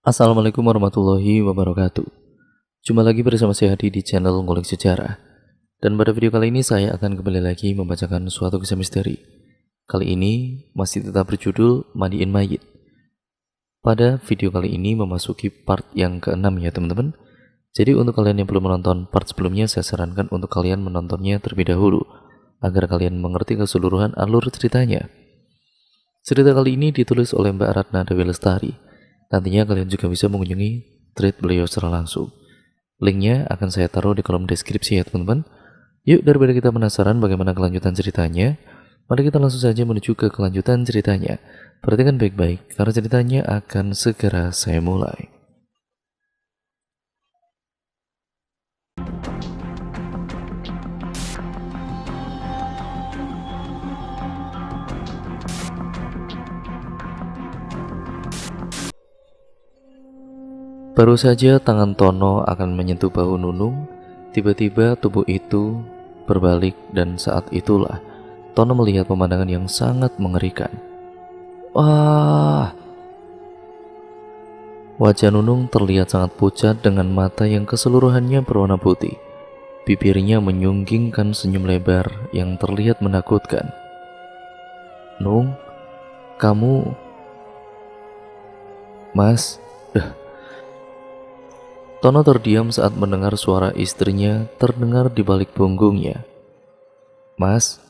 Assalamualaikum warahmatullahi wabarakatuh. Jumpa lagi bersama saya Hadi di channel Ngulik Sejarah. Dan pada video kali ini saya akan kembali lagi membacakan suatu kisah misteri. Kali ini masih tetap berjudul Mandiin Mayit. Pada video kali ini memasuki part yang ke-6 ya teman-teman. Jadi untuk kalian yang belum menonton part sebelumnya, saya sarankan untuk kalian menontonnya terlebih dahulu agar kalian mengerti keseluruhan alur ceritanya. Cerita kali ini ditulis oleh Mbak Ratna Dewi Lestari. Nantinya kalian juga bisa mengunjungi thread beliau secara langsung. Linknya akan saya taruh di kolom deskripsi ya teman-teman. Yuk, daripada kita penasaran bagaimana kelanjutan ceritanya, mari kita langsung saja menuju ke kelanjutan ceritanya. Perhatikan baik-baik karena ceritanya akan segera saya mulai. Baru saja tangan Tono akan menyentuh bahu Nunung, tiba-tiba tubuh itu berbalik dan saat itulah Tono melihat pemandangan yang sangat mengerikan. Wah! Wajah Nunung terlihat sangat pucat dengan mata yang keseluruhannya berwarna putih. Bibirnya menyunggingkan senyum lebar yang terlihat menakutkan. Nung, kamu... Mas... Tono terdiam saat mendengar suara istrinya terdengar di balik punggungnya. Mas,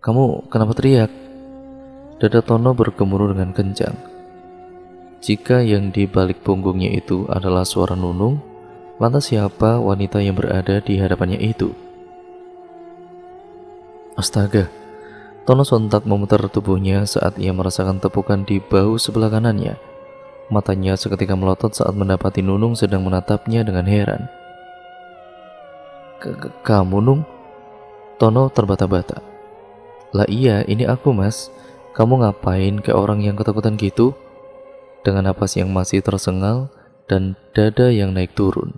kamu kenapa teriak? Dada Tono bergemuruh dengan kencang. Jika yang di balik punggungnya itu adalah suara Nunung, lantas siapa wanita yang berada di hadapannya itu? Astaga, Tono sontak memutar tubuhnya saat ia merasakan tepukan di bahu sebelah kanannya. Matanya seketika melotot saat mendapati Nunung sedang menatapnya dengan heran. Kamu, Nung? Tono terbata-bata. Lah iya, ini aku, Mas. Kamu ngapain kayak orang yang ketakutan gitu? Dengan napas yang masih tersengal dan dada yang naik turun.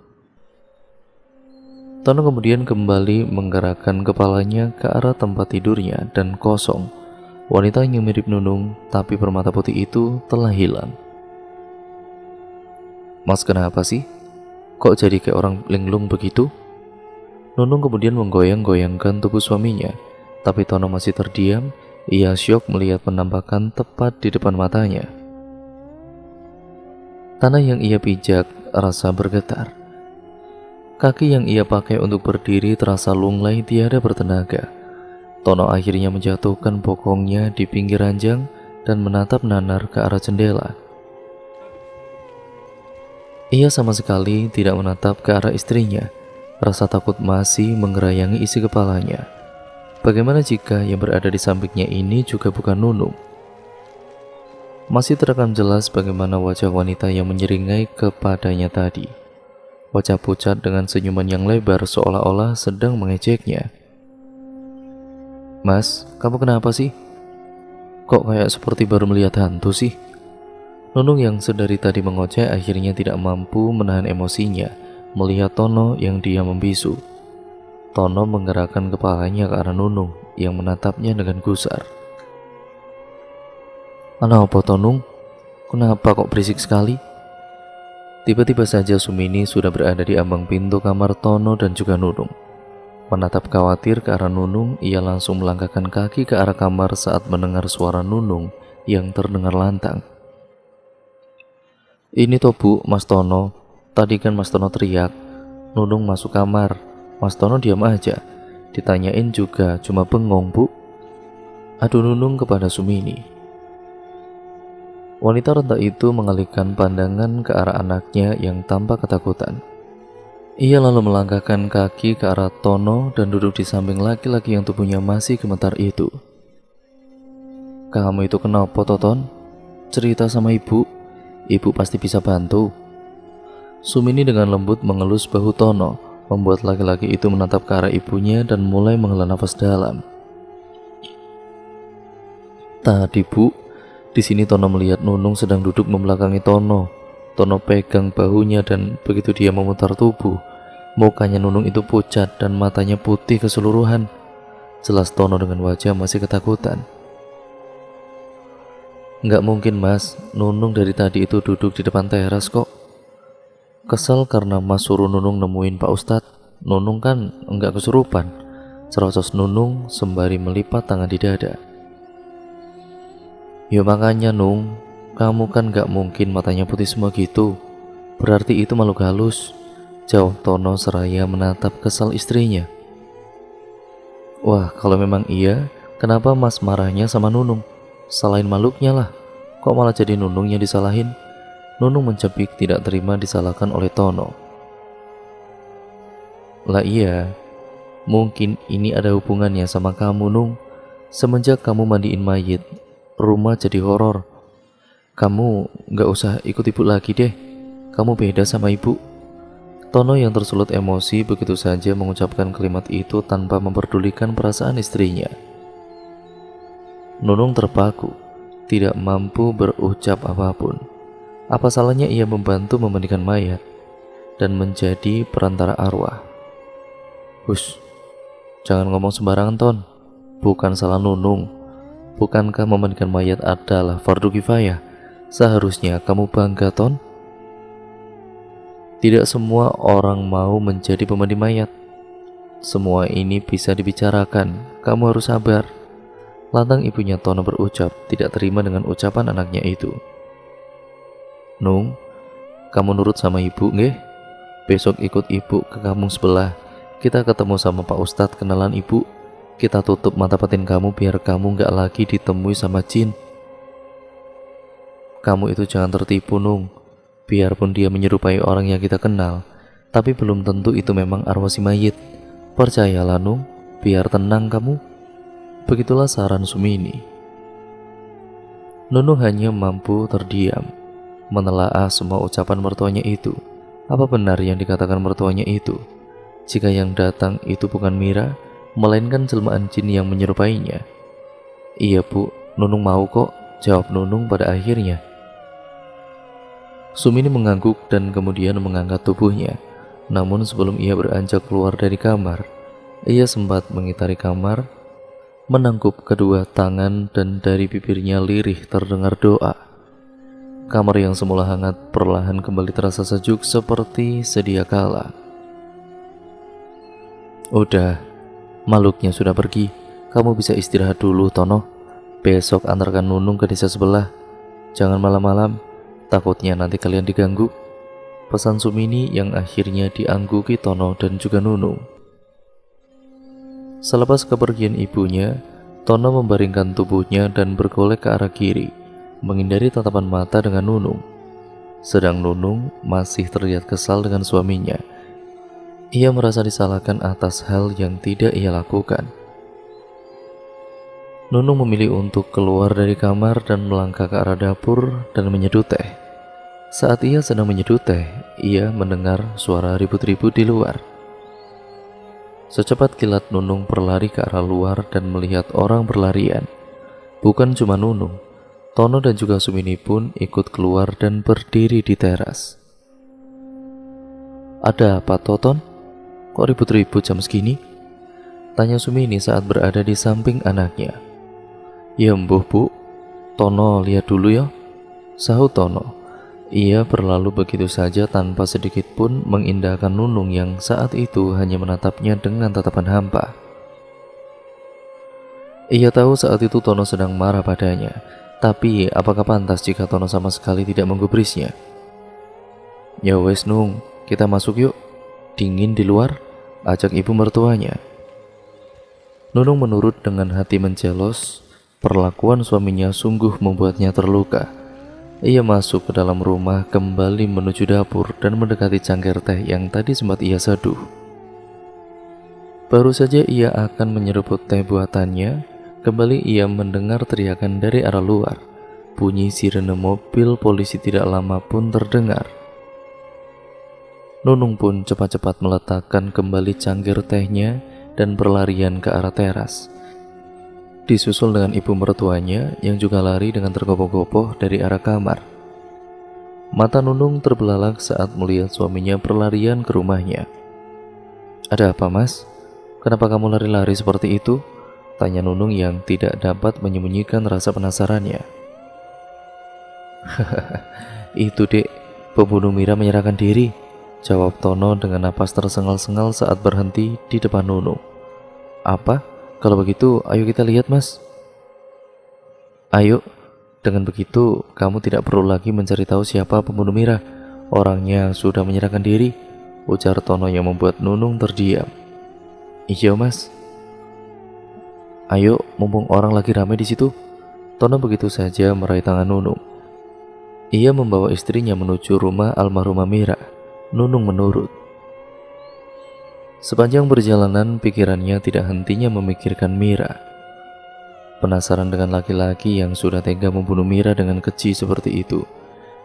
Tono kemudian kembali menggerakkan kepalanya ke arah tempat tidurnya dan kosong. Wanita yang mirip Nunung tapi bermata putih itu telah hilang. Mas, kenapa sih? Kok jadi kayak orang linglung begitu? Nunung kemudian menggoyang-goyangkan tubuh suaminya, tapi Tono masih terdiam. Ia syok melihat penampakan tepat di depan matanya. Tanah yang ia pijak rasa bergetar. Kaki yang ia pakai untuk berdiri terasa lunglai tiada bertenaga. Tono akhirnya menjatuhkan bokongnya di pinggir ranjang dan menatap nanar ke arah jendela. Ia sama sekali tidak menatap ke arah istrinya. Rasa takut masih menggerayangi isi kepalanya. Bagaimana jika yang berada di sampingnya ini juga bukan Nunung? Masih terekam jelas bagaimana wajah wanita yang menyeringai kepadanya tadi. Wajah pucat dengan senyuman yang lebar seolah-olah sedang mengejeknya. Mas, kamu kenapa sih? Kok kayak seperti baru melihat hantu sih? Nunung yang sedari tadi mengoceh akhirnya tidak mampu menahan emosinya melihat Tono yang diam membisu. Tono menggerakkan kepalanya ke arah Nunung yang menatapnya dengan gusar. Apa Tonung? Kenapa kok berisik sekali? Tiba-tiba saja Sumini sudah berada di ambang pintu kamar Tono dan juga Nunung. Menatap khawatir ke arah Nunung, ia langsung melangkahkan kaki ke arah kamar saat mendengar suara Nunung yang terdengar lantang. Ini toh Bu, Mas Tono. Tadi kan Mas Tono teriak. Nunung masuk kamar. Mas Tono diam aja. Ditanyain juga cuma bengong Bu. Adu Nunung kepada Sumini. Wanita renta itu mengalihkan pandangan ke arah anaknya yang tampak ketakutan. Ia lalu melangkahkan kaki ke arah Tono dan duduk di samping laki-laki yang tubuhnya masih gemetar itu. Kamu itu kenapa Toton? Cerita sama ibu. Ibu pasti bisa bantu. Sumini dengan lembut mengelus bahu Tono, membuat laki-laki itu menatap ke arah ibunya dan mulai menghela nafas dalam. Tadi Bu, di sini Tono melihat Nunung sedang duduk membelakangi Tono. Tono pegang bahunya dan begitu dia memutar tubuh, mukanya Nunung itu pucat dan matanya putih keseluruhan. Jelas Tono dengan wajah masih ketakutan. Nggak mungkin mas, Nunung dari tadi itu duduk di depan teras kok. Kesel karena mas suruh Nunung nemuin Pak Ustadz. Nunung kan nggak kesurupan. Cerocos Nunung sembari melipat tangan di dada. Ya makanya Nung, kamu kan gak mungkin matanya putih semua gitu. Berarti itu makhluk halus. Jawab Tono seraya menatap kesal istrinya. Wah, kalau memang iya, kenapa mas marahnya sama Nunung? Salahin makhluknya lah. Kok malah jadi Nunung yang disalahin? Nunung mencepik tidak terima disalahkan oleh Tono. Lah iya, mungkin ini ada hubungannya sama kamu Nung. Semenjak kamu mandiin mayit, rumah jadi horor. Kamu gak usah ikut ibu lagi deh. Kamu beda sama ibu. Tono yang tersulut emosi begitu saja mengucapkan kalimat itu tanpa memperdulikan perasaan istrinya. Nunung terpaku, tidak mampu berucap apapun. Apa salahnya ia membantu memandikan mayat dan menjadi perantara arwah? Hush, jangan ngomong sembarangan Ton. Bukan salah Nunung. Bukankah memandikan mayat adalah fardu kifayah? Seharusnya kamu bangga Ton. Tidak semua orang mau menjadi pemandi mayat. Semua ini bisa dibicarakan. Kamu harus sabar. Lantang ibunya Tono berucap, tidak terima dengan ucapan anaknya itu. Nung, kamu nurut sama ibu nggih? Besok ikut ibu ke kampung sebelah. Kita ketemu sama Pak Ustadz kenalan ibu. Kita tutup mata batin kamu biar kamu gak lagi ditemui sama jin. Kamu itu jangan tertipu Nung. Biarpun dia menyerupai orang yang kita kenal, tapi belum tentu itu memang arwah si mayit. Percayalah Nung, biar tenang kamu. Begitulah saran Sumini. Nunung hanya mampu terdiam, menelaah semua ucapan mertuanya itu. Apa benar yang dikatakan mertuanya itu? Jika yang datang itu bukan Mira, melainkan jelmaan jin yang menyerupainya. Iya bu, Nunung mau kok, jawab Nunung pada akhirnya. Sumini mengangguk dan kemudian mengangkat tubuhnya. Namun sebelum ia beranjak keluar dari kamar, ia sempat mengitari kamar, menangkup kedua tangan dan dari bibirnya lirih terdengar doa. Kamar yang semula hangat perlahan kembali terasa sejuk seperti sedia kala. Udah, makhluknya sudah pergi. Kamu bisa istirahat dulu Tono. Besok antarkan Nunung ke desa sebelah. Jangan malam-malam. Takutnya nanti kalian diganggu. Pesan Sumini yang akhirnya diangguki Tono dan juga Nunung. Selepas kepergian ibunya, Tono membaringkan tubuhnya dan bergolek ke arah kiri, menghindari tatapan mata dengan Nunung. Sedang Nunung masih terlihat kesal dengan suaminya. Ia merasa disalahkan atas hal yang tidak ia lakukan. Nunung memilih untuk keluar dari kamar dan melangkah ke arah dapur dan menyeduh teh. Saat ia sedang menyeduh teh, ia mendengar suara ribut-ribut di luar. Secepat kilat Nunung berlari ke arah luar dan melihat orang berlarian. Bukan cuma Nunung, Tono dan juga Sumini pun ikut keluar dan berdiri di teras. Ada apa Toton? Kok ribut-ribut jam segini? Tanya Sumini saat berada di samping anaknya. Ya mbuh bu, Tono lihat dulu ya, sahut Tono. Ia berlalu begitu saja tanpa sedikit pun mengindahkan Nunung yang saat itu hanya menatapnya dengan tatapan hampa. Ia tahu saat itu Tono sedang marah padanya, tapi apakah pantas jika Tono sama sekali tidak menggubrisnya? Ya wes Nung, kita masuk yuk, dingin di luar, ajak ibu mertuanya. Nunung menurut dengan hati mencelos. Perlakuan suaminya sungguh membuatnya terluka. Ia masuk ke dalam rumah, kembali menuju dapur dan mendekati cangkir teh yang tadi sempat ia seduh. Baru saja ia akan menyeruput teh buatannya, kembali ia mendengar teriakan dari arah luar. Bunyi sirene mobil polisi tidak lama pun terdengar. Nunung pun cepat-cepat meletakkan kembali cangkir tehnya dan berlarian ke arah teras. Disusul dengan ibu mertuanya yang juga lari dengan tergopoh-gopoh dari arah kamar. Mata Nunung terbelalak saat melihat suaminya berlarian ke rumahnya. Ada apa mas? Kenapa kamu lari-lari seperti itu? Tanya Nunung yang tidak dapat menyembunyikan rasa penasarannya. Itu dek, pembunuh Mira menyerahkan diri, jawab Tono dengan napas tersengal-sengal saat berhenti di depan Nunung. Apa? Kalau begitu ayo kita lihat mas. Ayo, dengan begitu kamu tidak perlu lagi mencari tahu siapa pembunuh Mira. Orangnya sudah menyerahkan diri, ujar Tono yang membuat Nunung terdiam. Iya mas. Ayo, mumpung orang lagi ramai di situ. Tono begitu saja meraih tangan Nunung. Ia membawa istrinya menuju rumah almarhumah Mira. Nunung menurut. Sepanjang perjalanan, pikirannya tidak hentinya memikirkan Mira. Penasaran dengan laki-laki yang sudah tega membunuh Mira dengan keji seperti itu,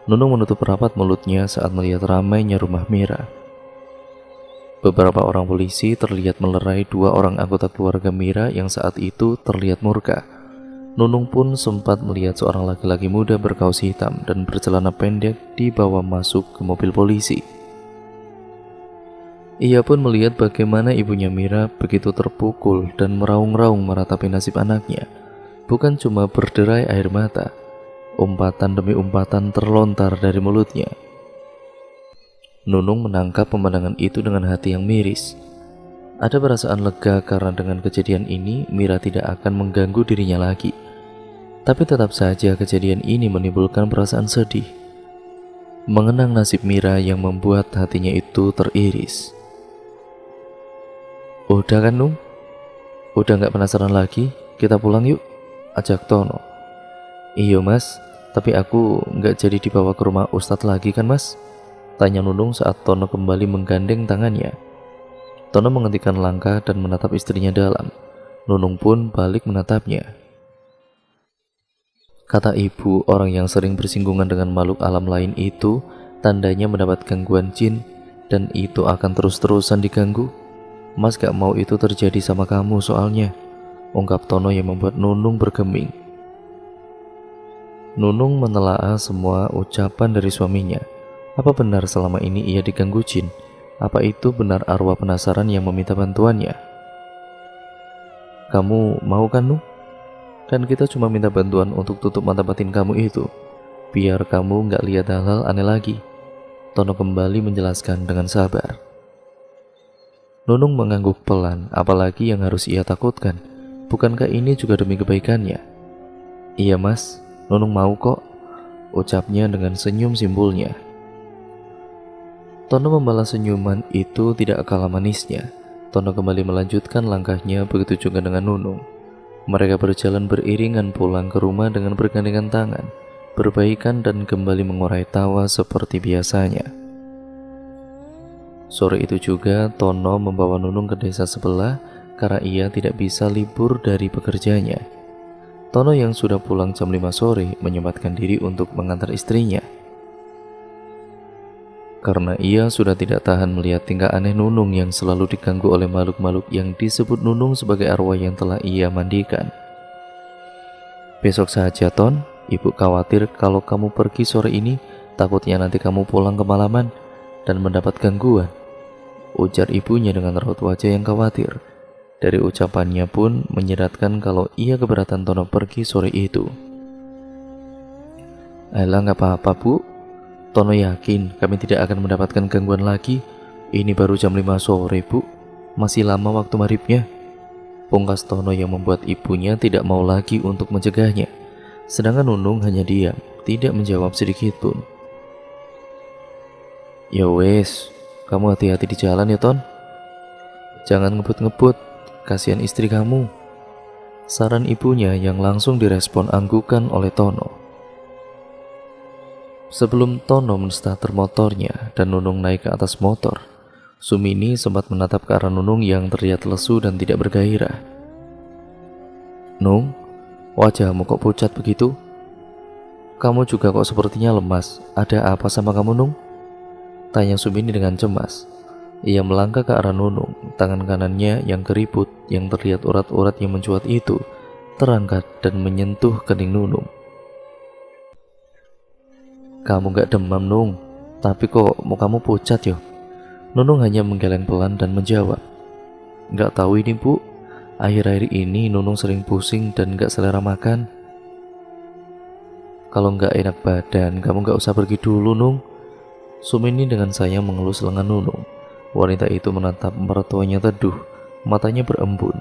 Nunung menutup rapat mulutnya saat melihat ramainya rumah Mira. Beberapa orang polisi terlihat melerai dua orang anggota keluarga Mira yang saat itu terlihat murka. Nunung pun sempat melihat seorang laki-laki muda berkaus hitam dan bercelana pendek dibawa masuk ke mobil polisi. Ia pun melihat bagaimana ibunya Mira begitu terpukul dan meraung-raung meratapi nasib anaknya. Bukan cuma berderai air mata, umpatan demi umpatan terlontar dari mulutnya. Nunung menangkap pemandangan itu dengan hati yang miris. Ada perasaan lega karena dengan kejadian ini Mira tidak akan mengganggu dirinya lagi. Tapi tetap saja kejadian ini menimbulkan perasaan sedih. Mengenang nasib Mira yang membuat hatinya itu teriris. Udah kan Nung? Udah gak penasaran lagi? Kita pulang yuk, ajak Tono. Iya mas, tapi aku gak jadi dibawa ke rumah Ustadz lagi kan mas? Tanya Nunung saat Tono kembali menggandeng tangannya. Tono menghentikan langkah dan menatap istrinya dalam. Nunung pun balik menatapnya. Kata ibu, orang yang sering bersinggungan dengan makhluk alam lain itu tandanya mendapat gangguan jin, dan itu akan terus-terusan diganggu. Mas gak mau itu terjadi sama kamu soalnya, ungkap Tono yang membuat Nunung bergeming. Nunung menelaah semua ucapan dari suaminya. Apa benar selama ini ia diganggu jin? Apa itu benar arwah penasaran yang meminta bantuannya? Kamu mau kan Nung? Kan kita cuma minta bantuan untuk tutup mata batin kamu itu, biar kamu gak lihat hal-hal aneh lagi. Tono kembali menjelaskan dengan sabar. Nunung mengangguk pelan, apalagi yang harus ia takutkan. Bukankah ini juga demi kebaikannya? Iya mas, Nunung mau kok, ucapnya dengan senyum simpulnya. Tono membalas senyuman itu tidak kalah manisnya. Tono kembali melanjutkan langkahnya, begitu juga dengan Nunung. Mereka berjalan beriringan pulang ke rumah dengan bergandengan tangan, berbaikan dan kembali mengurai tawa seperti biasanya. Sore itu juga Tono membawa Nunung ke desa sebelah karena ia tidak bisa libur dari pekerjaannya. Tono yang sudah pulang jam 5 sore menyempatkan diri untuk mengantar istrinya. Karena ia sudah tidak tahan melihat tingkah aneh Nunung yang selalu diganggu oleh makhluk-makhluk yang disebut Nunung sebagai arwah yang telah ia mandikan. Besok saja Ton, ibu khawatir kalau kamu pergi sore ini, takutnya nanti kamu pulang kemalaman dan mendapat gangguan, ujar ibunya dengan raut wajah yang khawatir. Dari ucapannya pun menyiratkan kalau ia keberatan Tono pergi sore itu. Alah gak apa-apa bu, Tono yakin kami tidak akan mendapatkan gangguan lagi. Ini baru jam 5 sore bu, masih lama waktu maghribnya, pungkas Tono yang membuat ibunya tidak mau lagi untuk mencegahnya. Sedangkan Nunung hanya diam, tidak menjawab sedikit pun. Ya wes, kamu hati-hati di jalan ya Ton. Jangan ngebut-ngebut, kasihan istri kamu, saran ibunya yang langsung direspon anggukan oleh Tono. Sebelum Tono menstarter motornya dan Nunung naik ke atas motor, Sumini sempat menatap ke arah Nunung yang terlihat lesu dan tidak bergairah. Nung, wajahmu kok pucat begitu? Kamu juga kok sepertinya lemas, ada apa sama kamu Nung? Tanya Sumini dengan cemas. Ia melangkah ke arah Nunung, tangan kanannya yang keriput, yang terlihat urat-urat yang mencuat itu, terangkat dan menyentuh kening Nunung. Kamu gak demam Nung, tapi kok mukamu pucat yo? Nunung hanya menggeleng pelan dan menjawab, gak tahu ini bu, akhir-akhir ini Nunung sering pusing dan gak selera makan. Kalau nggak enak badan, kamu nggak usah pergi dulu, Nung. Sumini dengan sayang mengelus lengan Nunung. Wanita itu menatap mertuanya teduh, matanya berembun.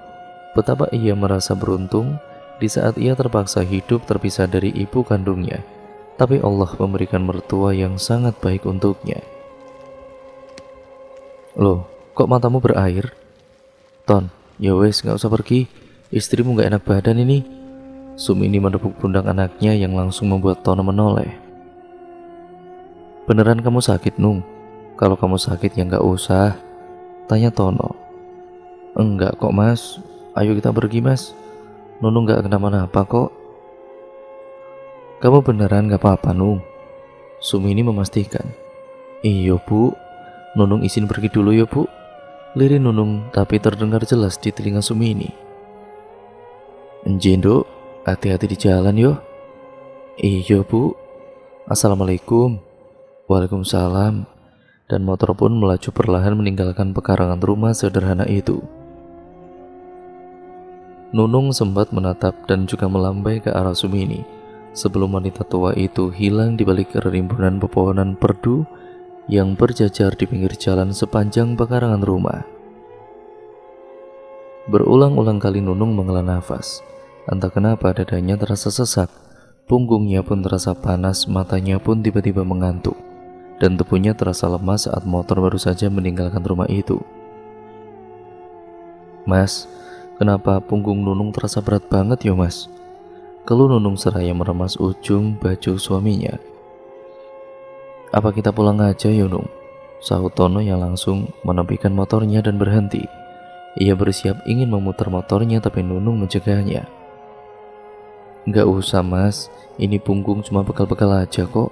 Betapa ia merasa beruntung di saat ia terpaksa hidup terpisah dari ibu kandungnya. Tapi Allah memberikan mertua yang sangat baik untuknya. Loh, kok matamu berair? Ton, ya wes nggak usah pergi. Istrimu nggak enak badan ini. Sumini menepuk pundak anaknya yang langsung membuat Tono menoleh. Beneran kamu sakit, Nung? Kalau kamu sakit ya nggak usah, tanya Tono. Enggak kok mas, ayo kita pergi mas. Nunung nggak kenapa-napa kok. Kamu beneran nggak apa-apa, Nung? Sumini memastikan. Iya bu, Nunung izin pergi dulu ya bu. Lirik Nunung tapi terdengar jelas di telinga Sumini. Enjendok, hati-hati di jalan yo. Iya bu. Assalamualaikum. Waalaikumsalam. Dan motor pun melaju perlahan meninggalkan pekarangan rumah sederhana itu. Nunung sempat menatap dan juga melambai ke arah Sumini sebelum wanita tua itu hilang di balik rimbunan pepohonan perdu yang berjajar di pinggir jalan sepanjang pekarangan rumah. Berulang-ulang kali Nunung menghela nafas. Entah kenapa dadanya terasa sesak, punggungnya pun terasa panas, matanya pun tiba-tiba mengantuk, dan tubuhnya terasa lemas saat motor baru saja meninggalkan rumah itu. Mas, kenapa punggung Nunung terasa berat banget ya mas? Keluh Nunung seraya meremas ujung baju suaminya. Apa kita pulang aja ya Nung? Sahut Tono yang langsung menepikan motornya dan berhenti. Ia bersiap ingin memutar motornya tapi Nunung mencegahnya. Gak usah mas, ini punggung cuma bekal-bekal aja kok,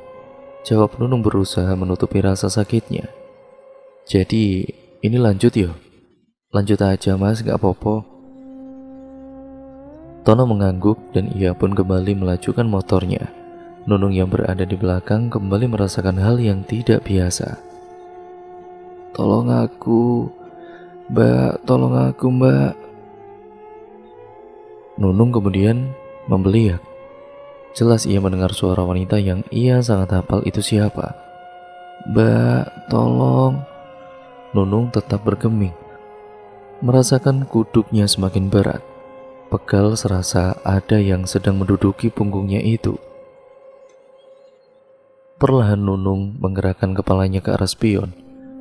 jawab Nunung berusaha menutupi rasa sakitnya. Jadi ini lanjut yo? Lanjut aja mas, gak apa-apa. Tono mengangguk dan ia pun kembali melajukan motornya. Nunung yang berada di belakang kembali merasakan hal yang tidak biasa. Tolong aku, mbak, tolong aku mbak. Nunung kemudian membeliak. Jelas ia mendengar suara wanita yang ia sangat hafal itu siapa. Mbak, tolong. Nunung tetap bergeming, merasakan kuduknya semakin berat. Pegal serasa ada yang sedang menduduki punggungnya itu. Perlahan Nunung menggerakkan kepalanya ke arah spion.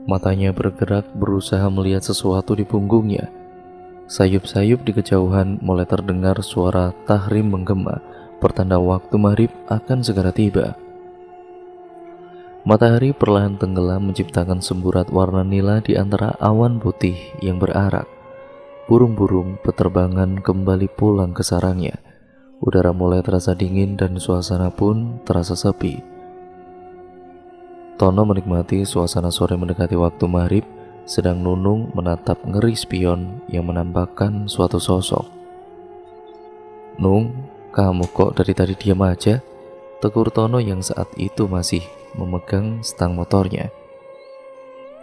Matanya bergerak berusaha melihat sesuatu di punggungnya. Sayup-sayup di kejauhan mulai terdengar suara tahrim menggema, pertanda waktu maghrib akan segera tiba. Matahari perlahan tenggelam menciptakan semburat warna nila di antara awan putih yang berarak. Burung-burung peterbangan kembali pulang ke sarangnya. Udara mulai terasa dingin dan suasana pun terasa sepi. Tono menikmati suasana sore mendekati waktu maghrib, sedang Nunung menatap ngeri spion yang menampakkan suatu sosok. Nung, kamu kok dari tadi diam aja? Tegur Tono yang saat itu masih memegang stang motornya.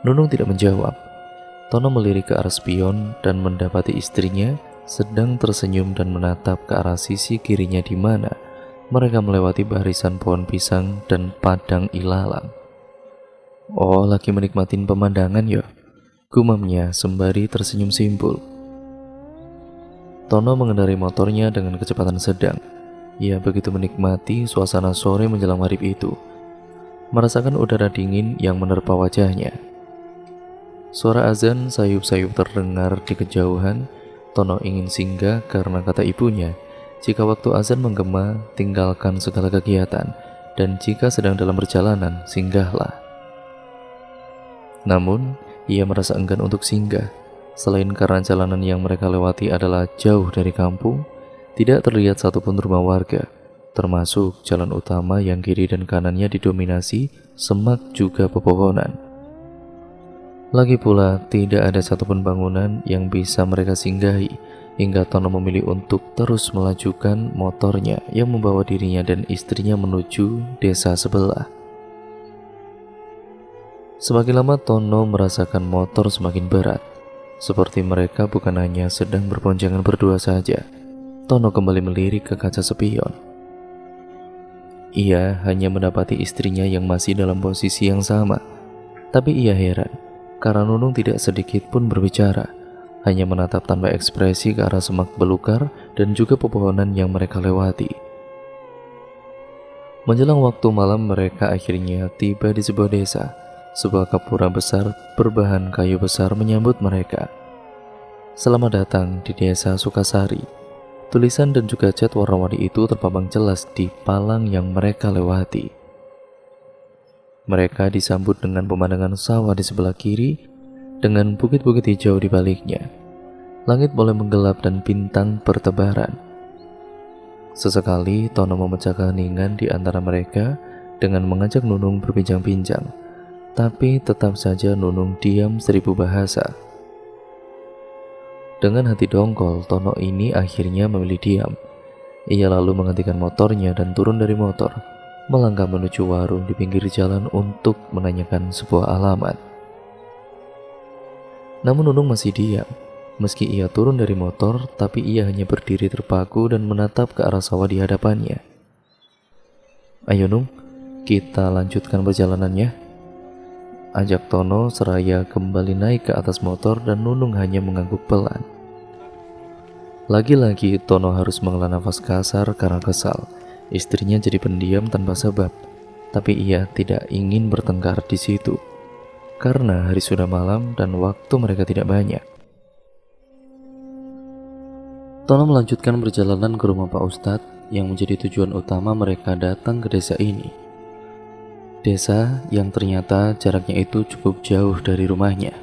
Nunung tidak menjawab. Tono melirik ke arah spion dan mendapati istrinya sedang tersenyum dan menatap ke arah sisi kirinya di mana mereka melewati barisan pohon pisang dan padang ilalang. Oh, lagi menikmatin pemandangan ya, gumamnya sembari tersenyum simpul. Tono mengendarai motornya dengan kecepatan sedang. Ia begitu menikmati suasana sore menjelang maghrib itu, merasakan udara dingin yang menerpa wajahnya. Suara azan sayup-sayup terdengar di kejauhan. Tono ingin singgah karena kata ibunya, jika waktu azan menggema, tinggalkan segala kegiatan, dan jika sedang dalam perjalanan, singgahlah. Namun, ia merasa enggan untuk singgah. Selain karena jalanan yang mereka lewati adalah jauh dari kampung, tidak terlihat satupun rumah warga, termasuk jalan utama yang kiri dan kanannya didominasi semak juga pepohonan. Lagi pula, tidak ada satupun bangunan yang bisa mereka singgahi, hingga Tono memilih untuk terus melajukan motornya yang membawa dirinya dan istrinya menuju desa sebelah. Semakin lama Tono merasakan motor semakin berat, seperti mereka bukan hanya sedang berboncengan berdua saja. Tono kembali melirik ke kaca spion. Ia hanya mendapati istrinya yang masih dalam posisi yang sama. Tapi ia heran, karena Nunung tidak sedikit pun berbicara, hanya menatap tanpa ekspresi ke arah semak belukar dan juga pepohonan yang mereka lewati. Menjelang waktu malam, mereka akhirnya tiba di sebuah desa. Sebuah kapura besar berbahan kayu besar menyambut mereka. Selamat datang di desa Sukasari. Tulisan dan juga cat warna-warni itu terpampang jelas di palang yang mereka lewati. Mereka disambut dengan pemandangan sawah di sebelah kiri, dengan bukit-bukit hijau di baliknya. Langit mulai menggelap dan bintang bertebaran. Sesekali Tono memecah keheningan di antara mereka dengan mengajak Nunung berbincang-bincang. Tapi tetap saja Nunung diam 1000 bahasa. Dengan hati dongkol, Tono ini akhirnya memilih diam. Ia lalu menghentikan motornya dan turun dari motor, melangkah menuju warung di pinggir jalan untuk menanyakan sebuah alamat. Namun Nunung masih diam. Meski ia turun dari motor, tapi ia hanya berdiri terpaku dan menatap ke arah sawah di hadapannya. "Ayo Nung, kita lanjutkan perjalanannya," ajak Tono seraya kembali naik ke atas motor dan Nunung hanya mengangguk pelan. Lagi-lagi Tono harus menghela nafas kasar karena kesal. Istrinya jadi pendiam tanpa sebab, tapi ia tidak ingin bertengkar di situ karena hari sudah malam dan waktu mereka tidak banyak. Tono melanjutkan perjalanan ke rumah Pak Ustadz yang menjadi tujuan utama mereka datang ke desa ini. Desa yang ternyata jaraknya itu cukup jauh dari rumahnya.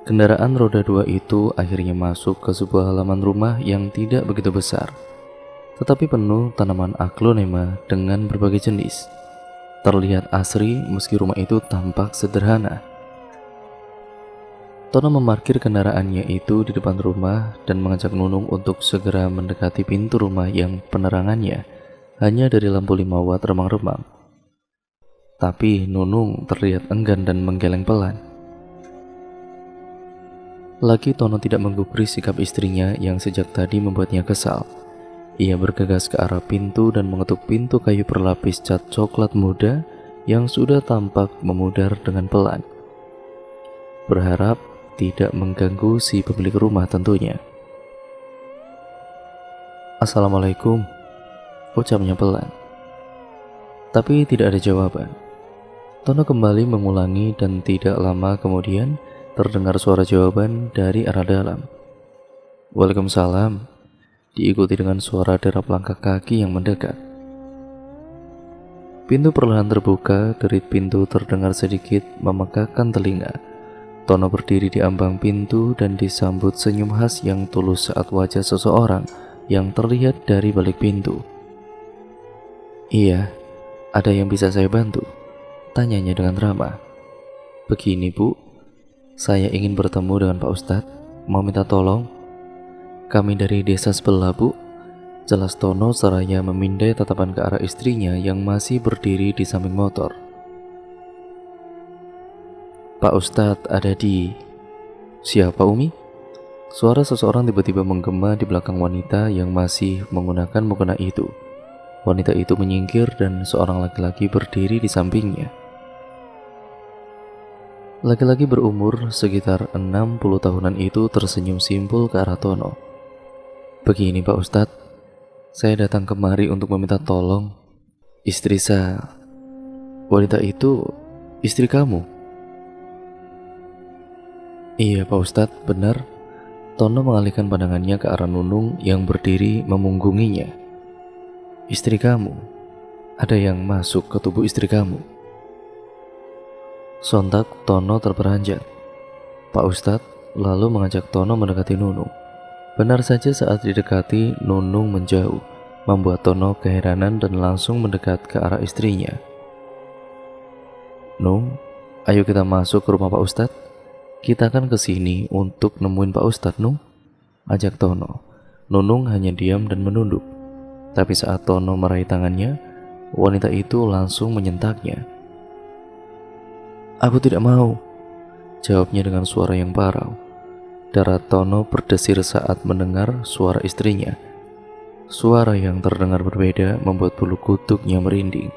Kendaraan roda 2 itu akhirnya masuk ke sebuah halaman rumah yang tidak begitu besar, tetapi penuh tanaman aglonema dengan berbagai jenis. Terlihat asri meski rumah itu tampak sederhana. Tono memarkir kendaraannya itu di depan rumah dan mengajak Nunung untuk segera mendekati pintu rumah yang penerangannya hanya dari lampu 5 watt remang-remang. Tapi Nunung terlihat enggan dan menggeleng pelan. Lagi Tono tidak menggubris sikap istrinya yang sejak tadi membuatnya kesal. Ia bergegas ke arah pintu dan mengetuk pintu kayu berlapis cat coklat muda yang sudah tampak memudar dengan pelan. Berharap tidak mengganggu si pemilik rumah tentunya. "Assalamualaikum," ucapnya pelan. Tapi tidak ada jawaban. Tono kembali mengulangi dan tidak lama kemudian terdengar suara jawaban dari arah dalam. "Waalaikumsalam," diikuti dengan suara derap langkah kaki yang mendekat. Pintu perlahan terbuka, derit pintu terdengar sedikit memegahkan telinga. Tono berdiri di ambang pintu dan disambut senyum khas yang tulus saat wajah seseorang yang terlihat dari balik pintu. "Iya, ada yang bisa saya bantu?" tanyanya dengan ramah. "Begini Bu, saya ingin bertemu dengan Pak Ustadz, mau minta tolong. Kami dari desa sebelah Bu," jelas Tono seraya memindai tatapan ke arah istrinya yang masih berdiri di samping motor. "Pak Ustadz ada di..." "Siapa Umi?" Suara seseorang tiba-tiba menggema di belakang wanita yang masih menggunakan mukena itu. Wanita itu menyingkir dan seorang laki-laki berdiri di sampingnya. Laki-laki berumur sekitar 60 tahunan itu tersenyum simpul ke arah Tono. "Begini Pak Ustadz, saya datang kemari untuk meminta tolong. Istri saya..." "Wanita itu istri kamu?" "Iya Pak Ustadz, benar." Tono mengalihkan pandangannya ke arah Nunung yang berdiri memunggunginya. "Istri kamu? Ada yang masuk ke tubuh istri kamu?" Sontak Tono terperanjat. Pak Ustadz lalu mengajak Tono mendekati Nunung. Benar saja saat didekati, Nunung menjauh, membuat Tono keheranan dan langsung mendekat ke arah istrinya. "Nung, ayo kita masuk ke rumah Pak Ustadz. Kita kan kesini untuk nemuin Pak Ustadz, Nung," ajak Tono. Nunung hanya diam dan menunduk. Tapi saat Tono meraih tangannya, wanita itu langsung menyentaknya. "Aku tidak mau," jawabnya dengan suara yang parau. Darah Tono berdesir saat mendengar suara istrinya. Suara yang terdengar berbeda membuat bulu kuduknya merinding.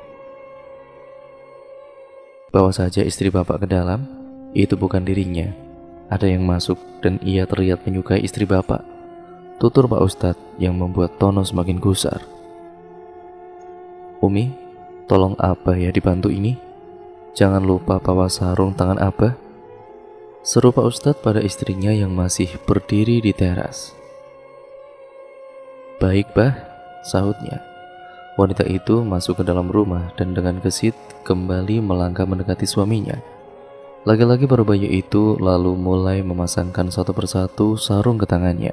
Bawa saja istri bapak ke dalam, itu bukan dirinya. Ada yang masuk dan ia terlihat menyukai istri bapak. Tutur Pak Ustadz yang membuat Tono semakin gusar. Umi, tolong Abah ya dibantu ini. Jangan lupa bawa sarung tangan Abah, seru Pak Ustadz pada istrinya yang masih berdiri di teras. Baik bah, sahutnya. Wanita itu masuk ke dalam rumah dan dengan gesit kembali melangkah mendekati suaminya. Lagi-lagi baru-bayu itu lalu mulai memasangkan satu persatu sarung ke tangannya.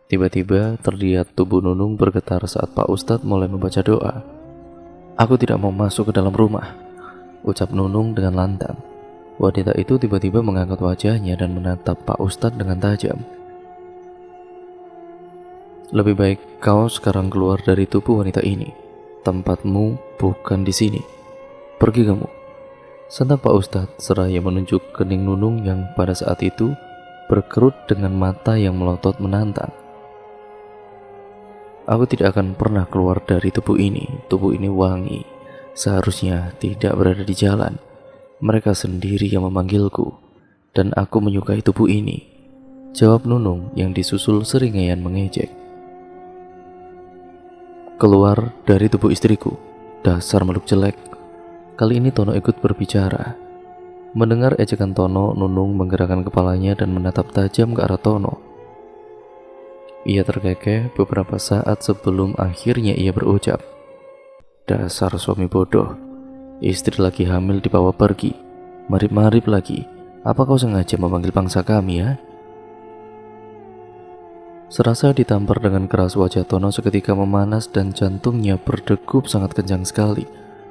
Tiba-tiba terlihat tubuh Nunung bergetar saat Pak Ustadz mulai membaca doa. Aku tidak mau masuk ke dalam rumah, ucap Nunung dengan lantang. Wanita itu tiba-tiba mengangkat wajahnya dan menatap Pak Ustadz dengan tajam. Lebih baik kau sekarang keluar dari tubuh wanita ini. Tempatmu bukan di sini. Pergi kamu. Sentak Pak Ustadz seraya menunjuk kening Nunung yang pada saat itu berkerut dengan mata yang melotot menantang. Aku tidak akan pernah keluar dari tubuh ini. Tubuh ini wangi. Seharusnya tidak berada di jalan. Mereka sendiri yang memanggilku. Dan aku menyukai tubuh ini, jawab Nunung yang disusul seringaian mengejek. Keluar dari tubuh istriku, dasar makhluk jelek. Kali ini Tono ikut berbicara. Mendengar ejekan Tono, Nunung menggerakkan kepalanya dan menatap tajam ke arah Tono. Ia terkekeh beberapa saat sebelum akhirnya ia berucap, dasar suami bodoh, istri lagi hamil dibawa pergi, marip-marip lagi. Apa kau sengaja memanggil pangsa kami ya? Serasa ditampar dengan keras, wajah Tono seketika memanas dan jantungnya berdegup sangat kencang sekali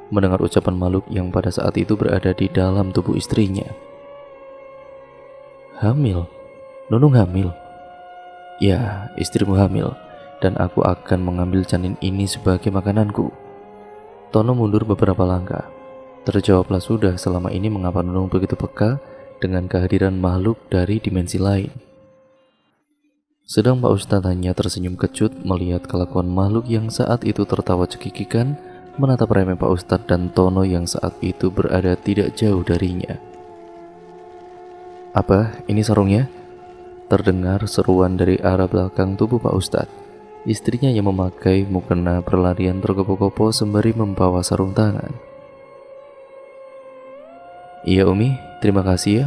mendengar ucapan makhluk yang pada saat itu berada di dalam tubuh istrinya. Hamil? Nunung hamil? Ya, istrimu hamil, dan aku akan mengambil janin ini sebagai makananku. Tono mundur beberapa langkah. Terjawablah sudah selama ini mengapa Nunung begitu peka dengan kehadiran makhluk dari dimensi lain. Sedang Pak Ustadz hanya tersenyum kecut melihat kelakuan makhluk yang saat itu tertawa cekikikan menatap remeh Pak Ustadz dan Tono yang saat itu berada tidak jauh darinya. Apa? Ini sarungnya? Terdengar seruan dari arah belakang tubuh Pak Ustadz. Istrinya yang memakai mukena berlarian tergopoh-gopoh sembari membawa sarung tangan. Iya Umi, terima kasih ya,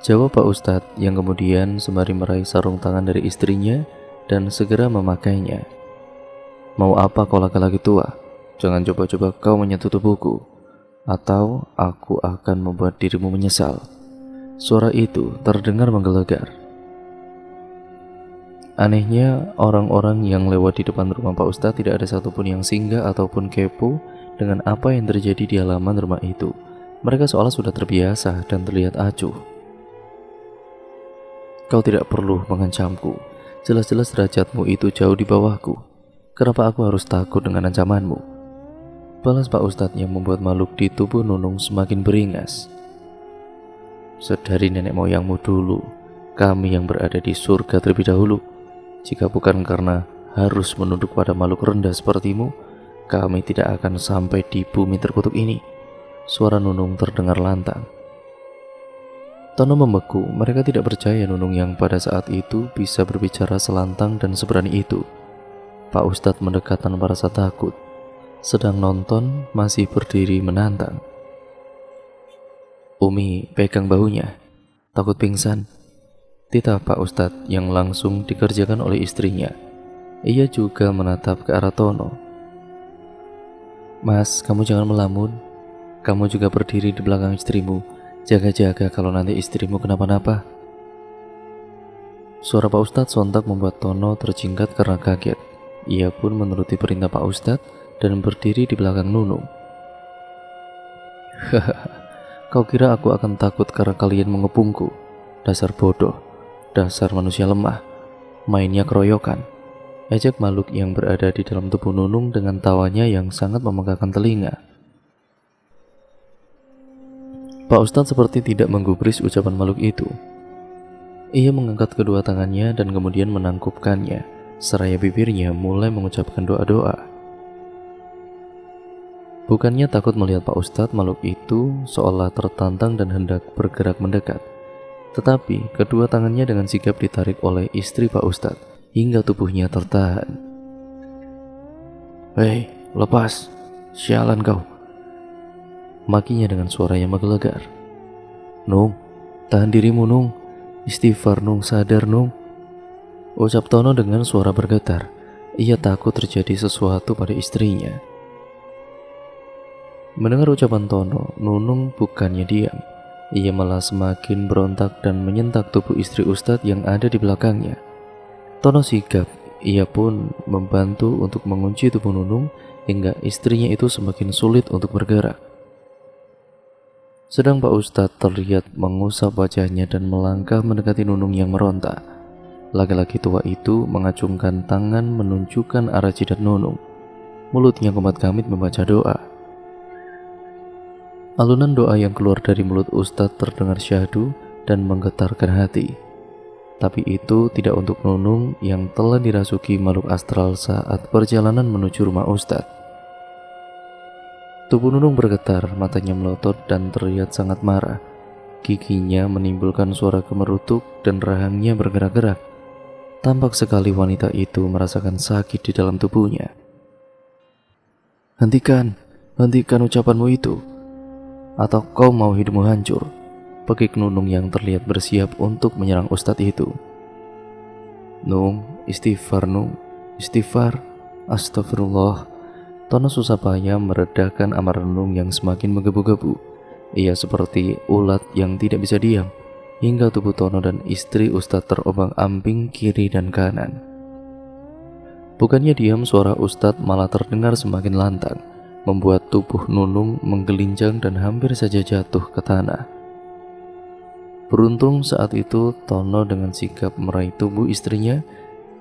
jawab Pak Ustadz yang kemudian sembari meraih sarung tangan dari istrinya dan segera memakainya. Mau apa kau laki-laki tua? Jangan coba-coba kau menyentuh tubuhku, atau aku akan membuat dirimu menyesal. Suara itu terdengar menggelegar. Anehnya, orang-orang yang lewat di depan rumah Pak Ustadz tidak ada satupun yang singgah ataupun kepo dengan apa yang terjadi di halaman rumah itu. Mereka seolah sudah terbiasa dan terlihat acuh. Kau tidak perlu mengancamku. Jelas-jelas derajatmu itu jauh di bawahku. Kenapa aku harus takut dengan ancamanmu? Balas Pak Ustadz yang membuat makhluk di tubuh Nunung semakin beringas. Sedari nenek moyangmu dulu, kami yang berada di surga terlebih dahulu. Jika bukan karena harus menunduk pada makhluk rendah sepertimu, kami tidak akan sampai di bumi terkutuk ini. Suara Nunung terdengar lantang. Tono membeku, mereka tidak percaya Nunung yang pada saat itu bisa berbicara selantang dan seberani itu. Pak Ustadz mendekat tanpa rasa takut, sedang nonton masih berdiri menantang. Umi pegang bahunya, takut pingsan. Titah Pak Ustadz yang langsung dikerjakan oleh istrinya. Ia juga menatap ke arah Tono. Mas, kamu jangan melamun. Kamu juga berdiri di belakang istrimu. Jaga-jaga kalau nanti istrimu kenapa-napa. Suara Pak Ustadz sontak membuat Tono terjingkat karena kaget. Ia pun menuruti perintah Pak Ustadz dan berdiri di belakang Nunung. Hahaha, kau kira aku akan takut karena kalian mengepungku? Dasar bodoh, dasar manusia lemah, mainnya keroyokan. Ejek makhluk yang berada di dalam tubuh Nunung dengan tawanya yang sangat memegahkan telinga. Pak Ustadz seperti tidak menggubris ucapan makhluk itu. Ia mengangkat kedua tangannya dan kemudian menangkupkannya, seraya bibirnya mulai mengucapkan doa-doa. Bukannya takut melihat Pak Ustadz, makhluk itu seolah tertantang dan hendak bergerak mendekat. Tetapi kedua tangannya dengan sigap ditarik oleh istri Pak Ustadz hingga tubuhnya tertahan. "Hei, lepas! Sialan kau!" makinya dengan suara yang menggelegar. "Nung, tahan dirimu Nung. Istighfar Nung, sadar Nung," ucap Tono dengan suara bergetar. Ia takut terjadi sesuatu pada istrinya. Mendengar ucapan Tono, Nunung bukannya diam. Ia malah semakin berontak dan menyentak tubuh istri Ustadz yang ada di belakangnya. Tono sigap, ia pun membantu untuk mengunci tubuh Nunung hingga istrinya itu semakin sulit untuk bergerak. Sedang Pak Ustadz terlihat mengusap wajahnya dan melangkah mendekati Nunung yang meronta. Laki-laki tua itu mengacungkan tangan menunjukkan arah jidat Nunung. Mulutnya kumat kamit membaca doa. Alunan doa yang keluar dari mulut Ustadz terdengar syahdu dan menggetarkan hati. Tapi itu tidak untuk Nunung yang telah dirasuki makhluk astral saat perjalanan menuju rumah Ustadz. Tubuh Nunung bergetar, matanya melotot dan terlihat sangat marah. Giginya menimbulkan suara gemerutuk dan rahangnya bergerak-gerak. Tampak sekali wanita itu merasakan sakit di dalam tubuhnya. Hentikan ucapanmu itu, atau kau mau hidupmu hancur," pekik Nunung yang terlihat bersiap untuk menyerang Ustadz itu. "Nung, istighfar Nung, istighfar, astagfirullah." Tono susah payah meredakan amarah Nunung yang semakin menggebu-gebu. Ia seperti ulat yang tidak bisa diam, hingga tubuh Tono dan istri Ustadz terombang-ambing kiri dan kanan. Bukannya diam, suara Ustadz malah terdengar semakin lantang, membuat tubuh Nunung menggelincang dan hampir saja jatuh ke tanah. Beruntung saat itu Tono dengan sigap meraih tubuh istrinya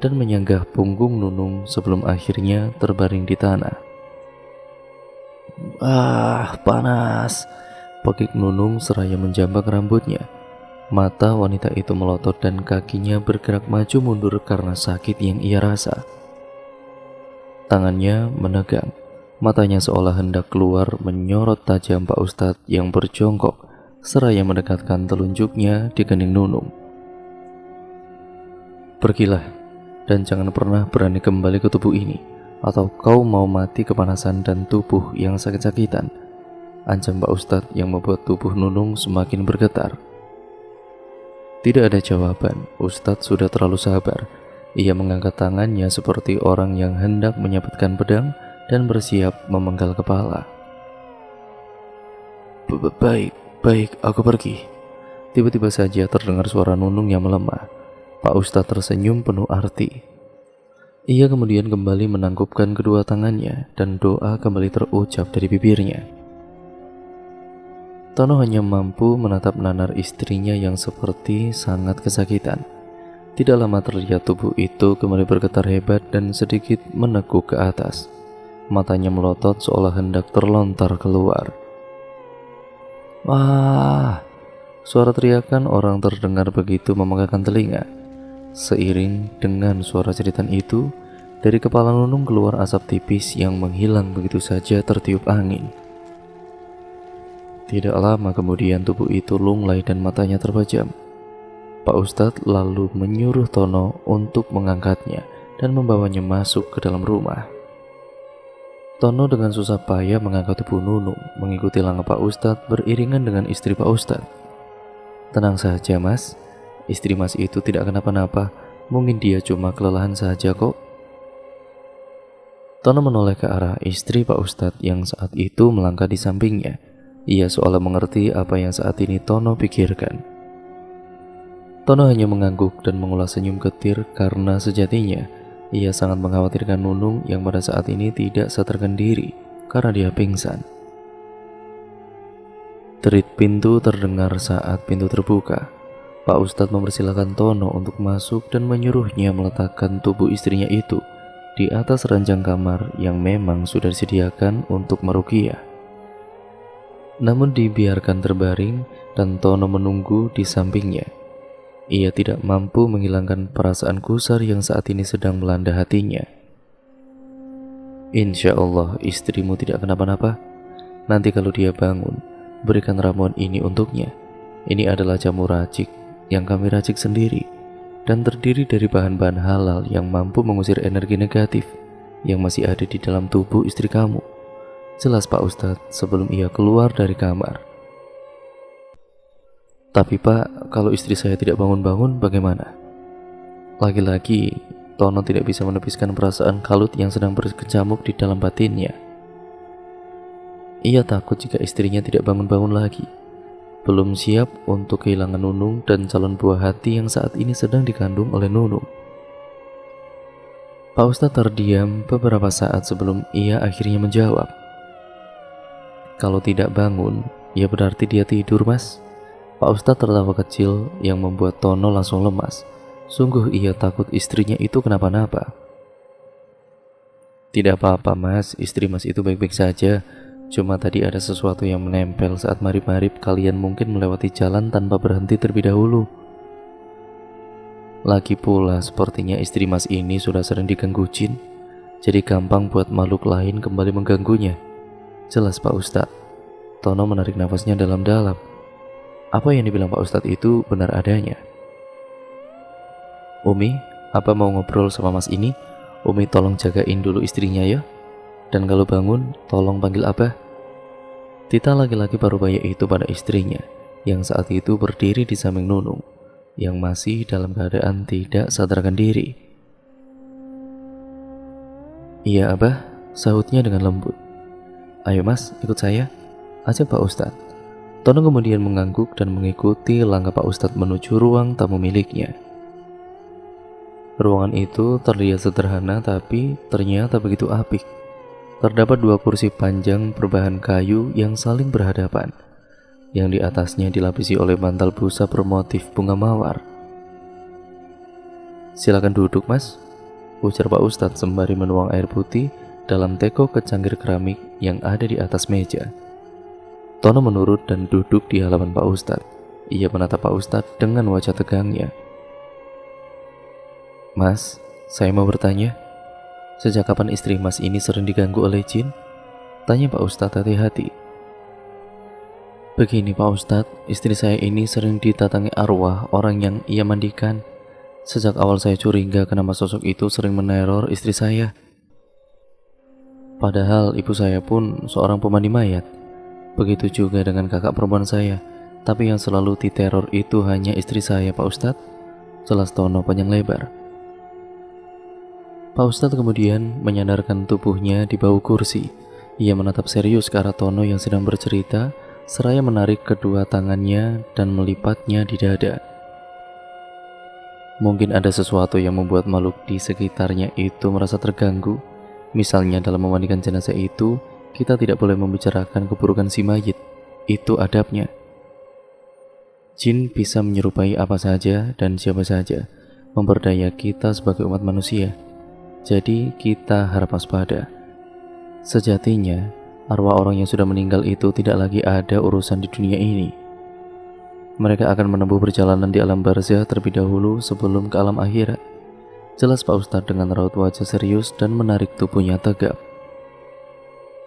dan menyanggah punggung Nunung sebelum akhirnya terbaring di tanah. "Ah, panas," pekik Nunung seraya menjambak rambutnya. Mata wanita itu melotot dan kakinya bergerak maju mundur karena sakit yang ia rasa. Tangannya menegang, matanya seolah hendak keluar menyorot tajam Pak Ustadz yang berjongkok seraya mendekatkan telunjuknya di kening Nunung. "Pergilah dan jangan pernah berani kembali ke tubuh ini, atau kau mau mati kepanasan dan tubuh yang sakit-sakitan," ancam Pak Ustadz yang membuat tubuh Nunung semakin bergetar. Tidak ada jawaban. Ustadz sudah terlalu sabar. Ia mengangkat tangannya seperti orang yang hendak menyabetkan pedang dan bersiap memenggal kepala. Baik, aku pergi." Tiba-tiba saja terdengar suara Nunung yang melemah. Pak Ustadz tersenyum penuh arti. Ia kemudian kembali menangkupkan kedua tangannya dan doa kembali terucap dari bibirnya. Tono hanya mampu menatap nanar istrinya yang seperti sangat kesakitan. Tidak lama terlihat tubuh itu kembali bergetar hebat dan sedikit menekuk ke atas. Matanya melotot seolah hendak terlontar keluar. "Wah!" Suara teriakan orang terdengar begitu memegahkan telinga. Seiring dengan suara jeritan itu, dari kepala Nunung keluar asap tipis yang menghilang begitu saja tertiup angin. Tidak lama kemudian tubuh itu lunglai dan matanya terpejam. Pak Ustadz lalu menyuruh Tono untuk mengangkatnya dan membawanya masuk ke dalam rumah. Tono dengan susah payah mengangkat tubuh Nunung, mengikuti langkah Pak Ustadz beriringan dengan istri Pak Ustadz. "Tenang saja Mas, istri Mas itu tidak kenapa-napa, mungkin dia cuma kelelahan saja kok." Tono menoleh ke arah istri Pak Ustadz yang saat itu melangkah di sampingnya. Ia seolah mengerti apa yang saat ini Tono pikirkan. Tono hanya mengangguk dan mengulas senyum getir karena sejatinya ia sangat mengkhawatirkan Nunung yang pada saat ini tidak sadarkan diri karena dia pingsan. Derit pintu terdengar saat pintu terbuka. Pak Ustadz mempersilahkan Tono untuk masuk dan menyuruhnya meletakkan tubuh istrinya itu di atas ranjang kamar yang memang sudah disediakan untuk meruqyah. Namun dibiarkan terbaring dan Tono menunggu di sampingnya. Ia tidak mampu menghilangkan perasaan gusar yang saat ini sedang melanda hatinya. Insya Allah istrimu tidak kenapa-napa. Nanti kalau dia bangun, berikan ramuan ini untuknya. Ini adalah jamu racik yang kami racik sendiri dan terdiri dari bahan-bahan halal yang mampu mengusir energi negatif yang masih ada di dalam tubuh istri kamu. Jelas Pak Ustadz sebelum ia keluar dari kamar. Tapi Pak, kalau istri saya tidak bangun-bangun bagaimana? Lagi-lagi, Tono tidak bisa menepiskan perasaan kalut yang sedang berkecamuk di dalam batinnya. Ia takut jika istrinya tidak bangun-bangun lagi. Belum siap untuk kehilangan Nunung dan calon buah hati yang saat ini sedang dikandung oleh Nunung. Pak Ustadz terdiam beberapa saat sebelum ia akhirnya menjawab. Kalau tidak bangun, ya berarti dia tidur, Mas. Pak Ustadz tertawa kecil yang membuat Tono langsung lemas. Sungguh ia takut istrinya itu kenapa-napa. Tidak apa-apa Mas, istri Mas itu baik-baik saja. Cuma tadi ada sesuatu yang menempel saat marip-marip kalian mungkin melewati jalan tanpa berhenti terlebih dahulu. Lagi pula sepertinya istri Mas ini sudah sering diganggu jin, jadi gampang buat makhluk lain kembali mengganggunya. Jelas Pak Ustadz. Tono menarik nafasnya dalam-dalam. Apa yang dibilang Pak Ustadz itu benar adanya. Umi, apa mau ngobrol sama Mas ini? Umi tolong jagain dulu istrinya ya. Dan kalau bangun, tolong panggil Abah. Tita laki-laki parubaya itu pada istrinya, yang saat itu berdiri di samping Nunung, yang masih dalam keadaan tidak sadarkan diri. Iya Abah, sahutnya dengan lembut. Ayo Mas, ikut saya, ajak Pak Ustadz. Tono kemudian mengangguk dan mengikuti langkah Pak Ustadz menuju ruang tamu miliknya. Ruangan itu terlihat sederhana tapi ternyata begitu apik. Terdapat 2 kursi panjang berbahan kayu yang saling berhadapan, yang di atasnya dilapisi oleh bantal busa bermotif bunga mawar. Silakan duduk Mas, ujar Pak Ustadz sembari menuang air putih dalam teko kecangkir keramik yang ada di atas meja. Tono menurut dan duduk di halaman Pak Ustadz. Ia menatap Pak Ustadz dengan wajah tegangnya. Mas, saya mau bertanya, sejak kapan istri Mas ini sering diganggu oleh jin? Tanya Pak Ustadz hati-hati. Begini Pak Ustadz, istri saya ini sering ditatangi arwah orang yang ia mandikan. Sejak awal saya curiga kenapa sosok itu sering meneror istri saya. Padahal ibu saya pun seorang pemandi mayat. Begitu juga dengan kakak perempuan saya. Tapi yang selalu diteror itu hanya istri saya Pak Ustadz. Jelas Tono panjang lebar. Pak Ustadz kemudian menyandarkan tubuhnya di bawah kursi. Ia menatap serius ke arah Tono yang sedang bercerita, seraya menarik kedua tangannya dan melipatnya di dada. Mungkin ada sesuatu yang membuat makhluk di sekitarnya itu merasa terganggu. Misalnya dalam memandikan jenazah itu, kita tidak boleh membicarakan keburukan si mayit. Itu adabnya. Jin bisa menyerupai apa saja dan siapa saja, memperdaya kita sebagai umat manusia. Jadi kita harap waspada. Sejatinya, arwah orang yang sudah meninggal itu tidak lagi ada urusan di dunia ini. Mereka akan menempuh perjalanan di alam barzah terlebih dahulu sebelum ke alam akhirat. Jelas Pak Ustadz dengan raut wajah serius dan menarik tubuhnya tegap.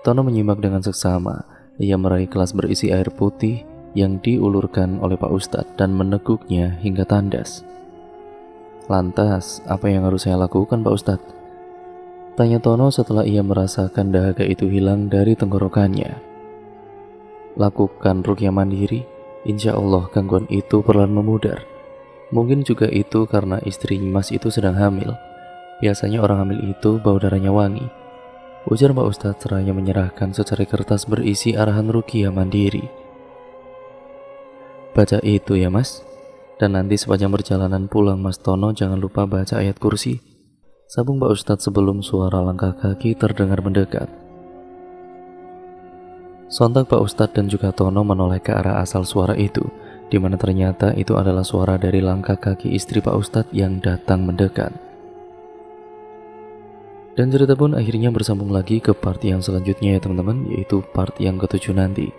Tono menyimak dengan seksama. Ia meraih gelas berisi air putih yang diulurkan oleh Pak Ustadz dan meneguknya hingga tandas. Lantas, apa yang harus saya lakukan Pak Ustadz? Tanya Tono setelah ia merasakan dahaga itu hilang dari tenggorokannya. Lakukan ruqyah mandiri, insya Allah gangguan itu perlahan memudar. Mungkin juga itu karena istri Mas itu sedang hamil. Biasanya orang hamil itu bau darahnya wangi. Ujar Pak Ustadz seraya menyerahkan secari kertas berisi arahan ruqyah mandiri. Baca itu ya Mas. Dan nanti sepanjang perjalanan pulang Mas Tono jangan lupa baca ayat kursi. Sabung Pak Ustadz sebelum suara langkah kaki terdengar mendekat. Sontak Pak Ustadz dan juga Tono menoleh ke arah asal suara itu, di mana ternyata itu adalah suara dari langkah kaki istri Pak Ustadz yang datang mendekat. Dan cerita pun akhirnya bersambung lagi ke part yang selanjutnya ya teman-teman, yaitu part yang ke-7 nanti.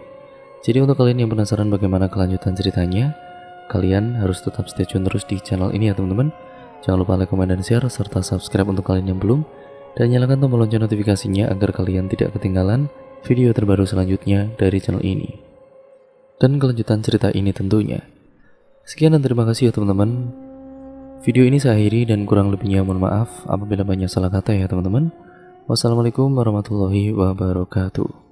Jadi untuk kalian yang penasaran bagaimana kelanjutan ceritanya, kalian harus tetap stay tune terus di channel ini ya teman-teman. Jangan lupa like, komen, dan share, serta subscribe untuk kalian yang belum. Dan nyalakan tombol lonceng notifikasinya agar kalian tidak ketinggalan video terbaru selanjutnya dari channel ini. Dan kelanjutan cerita ini tentunya. Sekian dan terima kasih ya teman-teman. Video ini saya akhiri dan kurang lebihnya mohon maaf apabila banyak salah kata ya teman-teman. Wassalamualaikum warahmatullahi wabarakatuh.